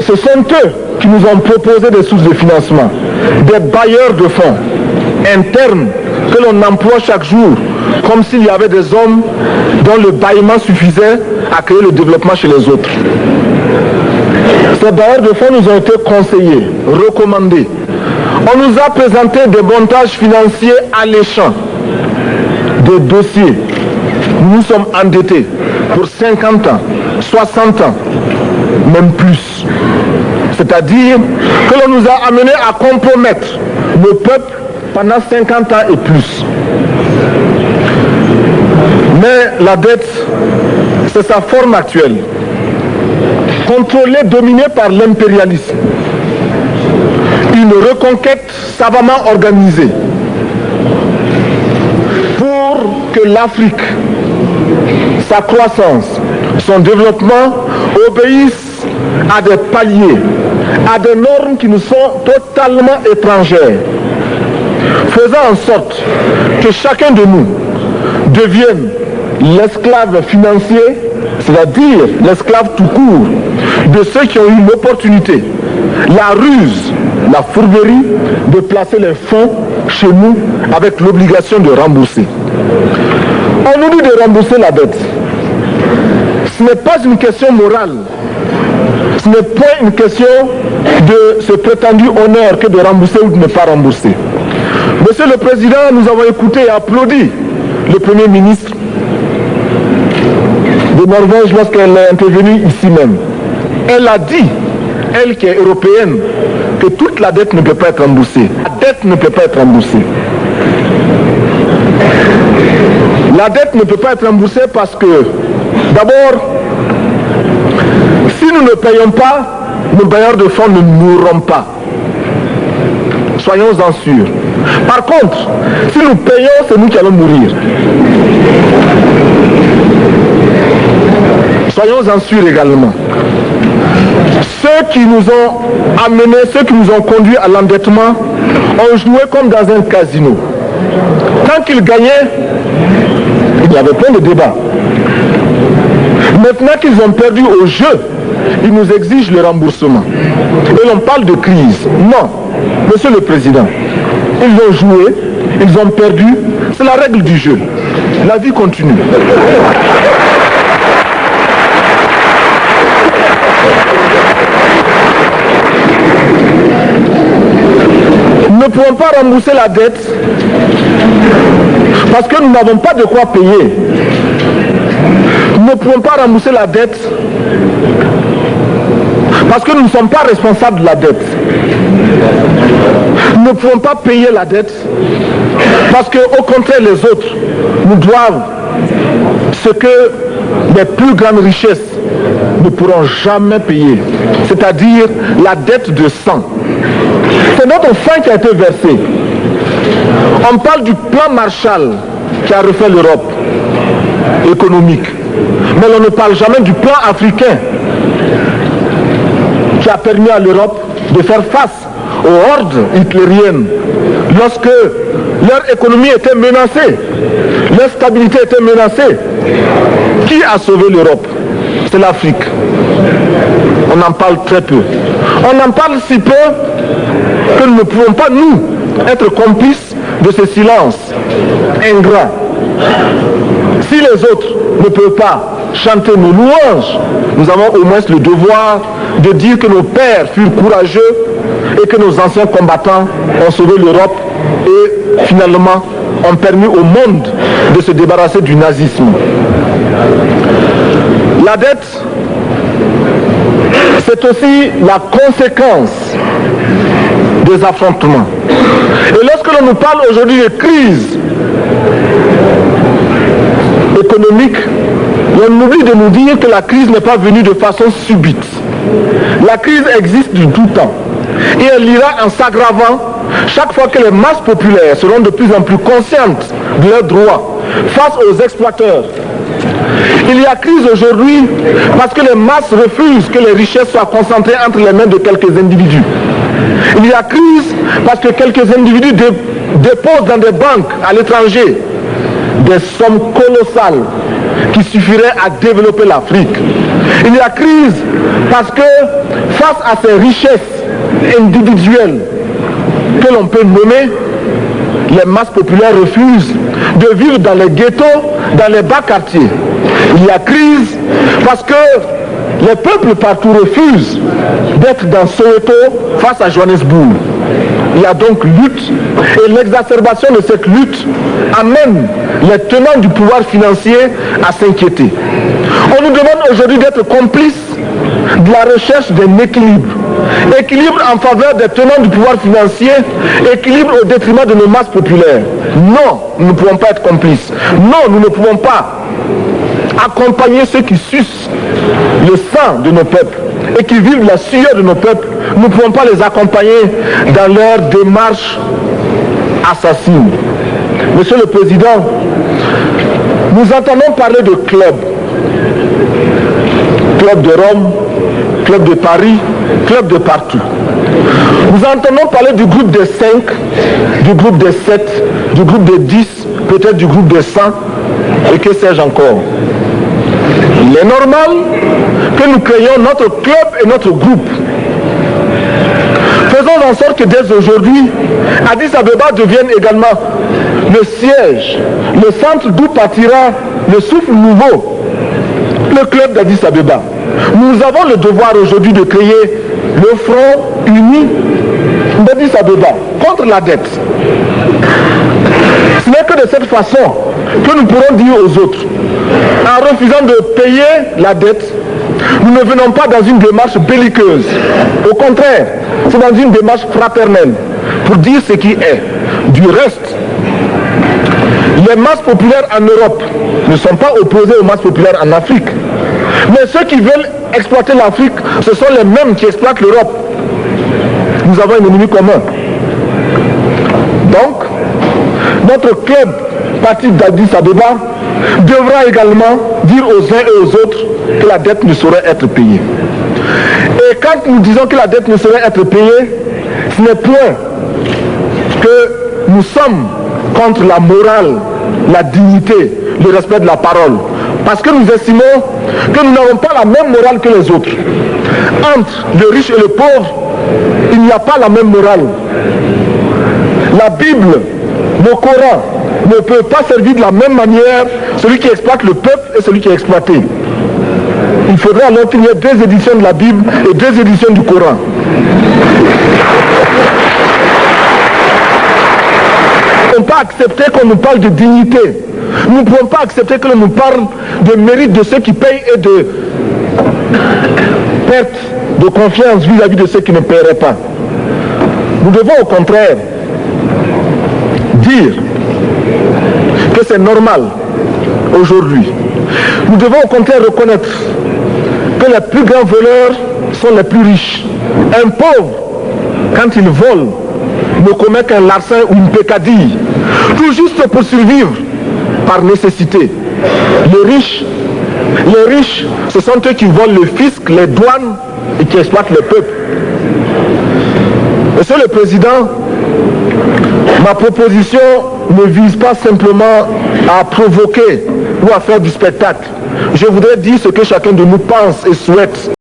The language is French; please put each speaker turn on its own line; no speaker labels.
Ce sont eux qui nous ont proposé des sources de financement, des bailleurs de fonds internes que l'on emploie chaque jour, comme s'il y avait des hommes dont le bâillement suffisait à créer le développement chez les autres. Ces bailleurs de fonds nous ont été conseillés, recommandés. On nous a présenté des montages financiers alléchants, des dossiers. Nous sommes endettés pour 50 ans, 60 ans, même plus. C'est-à-dire que l'on nous a amenés à compromettre le peuple pendant 50 ans et plus. Mais la dette, c'est sa forme actuelle. Contrôlée, dominée par l'impérialisme. Une reconquête savamment organisée pour que l'Afrique, sa croissance, son développement obéissent à des paliers, à des normes qui nous sont totalement étrangères, faisant en sorte que chacun de nous devienne l'esclave financier, c'est-à-dire l'esclave tout court, de ceux qui ont eu l'opportunité, la ruse, la fourberie de placer les fonds chez nous avec l'obligation de rembourser. On nous dit de rembourser la dette. Ce n'est pas une question morale. Ce n'est pas une question de ce prétendu honneur que de rembourser ou de ne pas rembourser. Monsieur le Président, nous avons écouté et applaudi le Premier ministre de Norvège lorsqu'elle est intervenue ici même. Elle a dit, elle qui est européenne, que toute la dette ne peut pas être remboursée. La dette ne peut pas être remboursée. La dette ne peut pas être remboursée parce que, d'abord, si nous ne payons pas, nos bailleurs de fonds ne mourront pas. Soyons-en sûrs. Par contre, si nous payons, c'est nous qui allons mourir. Soyons-en sûrs également. Ceux qui nous ont amenés, ceux qui nous ont conduits à l'endettement, ont joué comme dans un casino. Tant qu'ils gagnaient, il y avait plein de débats. Maintenant qu'ils ont perdu au jeu, ils nous exigent le remboursement. Et l'on parle de crise. Non, Monsieur le Président, ils ont joué, ils ont perdu, c'est la règle du jeu. La vie continue. Nous ne pouvons pas rembourser la dette parce que nous n'avons pas de quoi payer. Nous ne pouvons pas rembourser la dette parce que nous ne sommes pas responsables de la dette. Nous ne pouvons pas payer la dette parce qu'au contraire les autres nous doivent ce que les plus grandes richesses ne pourront jamais payer, c'est-à-dire la dette de sang. C'est notre sang qui a été versé. On parle du plan Marshall qui a refait l'Europe économique. Mais on ne parle jamais du plan africain qui a permis à l'Europe de faire face aux hordes hitlériennes lorsque leur économie était menacée, leur stabilité était menacée. Qui a sauvé l'Europe? C'est l'Afrique. On en parle très peu. On en parle si peu que nous ne pouvons pas, nous, être complices de ce silence ingrat. Si les autres ne peuvent pas chanter nos louanges, nous avons au moins le devoir de dire que nos pères furent courageux et que nos anciens combattants ont sauvé l'Europe et finalement ont permis au monde de se débarrasser du nazisme. La dette, c'est aussi la conséquence des affrontements. Et lorsque l'on nous parle aujourd'hui de crise économique, on oublie de nous dire que la crise n'est pas venue de façon subite. La crise existe du tout temps. Et elle ira en s'aggravant chaque fois que les masses populaires seront de plus en plus conscientes de leurs droits face aux exploiteurs. Il y a crise aujourd'hui parce que les masses refusent que les richesses soient concentrées entre les mains de quelques individus. Il y a crise parce que quelques individus déposent dans des banques à l'étranger des sommes colossales qui suffiraient à développer l'Afrique. Il y a crise parce que face à ces richesses individuelles que l'on peut nommer, les masses populaires refusent de vivre dans les ghettos, dans les bas quartiers. Il y a crise parce que les peuples partout refusent d'être dans Soweto face à Johannesburg. Il y a donc lutte et l'exacerbation de cette lutte amène les tenants du pouvoir financier à s'inquiéter. On nous demande aujourd'hui d'être complices de la recherche d'un équilibre. Équilibre en faveur des tenants du pouvoir financier, équilibre au détriment de nos masses populaires. Non, nous ne pouvons pas être complices. Non, nous ne pouvons pas accompagner ceux qui sucent le sang de nos peuples et qui vivent la sueur de nos peuples. Nous ne pouvons pas les accompagner dans leur démarche assassine. Monsieur le Président, nous entendons parler de clubs. Club de Rome, club de Paris, club de partout. Nous entendons parler du groupe des 5, du groupe des 7, du groupe des 10, peut-être du groupe des 100, et que sais-je encore. Il est normal que nous créions notre club et notre groupe. Faisons en sorte que dès aujourd'hui, Addis Abeba devienne également le siège, le centre d'où partira le souffle nouveau, le club d'Addis Abeba. Nous avons le devoir aujourd'hui de créer le front uni d'Addis Abeba contre la dette. Ce n'est que de cette façon que nous pourrons dire aux autres, en refusant de payer la dette, nous ne venons pas dans une démarche belliqueuse. Au contraire, c'est dans une démarche fraternelle pour dire ce qui est. Du reste, les masses populaires en Europe ne sont pas opposées aux masses populaires en Afrique. Mais ceux qui veulent exploiter l'Afrique, ce sont les mêmes qui exploitent l'Europe. Nous avons un ennemi commun. Donc, notre club, parti d'Addis Abeba, devra également dire aux uns et aux autres que la dette ne saurait être payée. Et quand nous disons que la dette ne saurait être payée, ce n'est point que nous sommes contre la morale, la dignité, le respect de la parole. Parce que nous estimons que nous n'avons pas la même morale que les autres. Entre le riche et le pauvre, il n'y a pas la même morale. La Bible, le Coran, ne peut pas servir de la même manière celui qui exploite le peuple et celui qui est exploité. Il faudrait alors qu'il y ait 2 éditions de la Bible et 2 éditions du Coran. Nous ne pouvons pas accepter qu'on nous parle de dignité. Nous ne pouvons pas accepter que l'on nous parle de mérite de ceux qui payent et de perte de confiance vis-à-vis de ceux qui ne paieraient pas. Nous devons au contraire dire que c'est normal aujourd'hui. Nous devons au contraire reconnaître que les plus grands voleurs sont les plus riches. Un pauvre, quand il vole, ne commet qu'un larcin ou une peccadille, tout juste pour survivre par nécessité. Les riches, ce sont eux qui volent le fisc, les douanes et qui exploitent le peuple. Monsieur le Président, ma proposition ne vise pas simplement à provoquer ou à faire du spectacle. Je voudrais dire ce que chacun de nous pense et souhaite.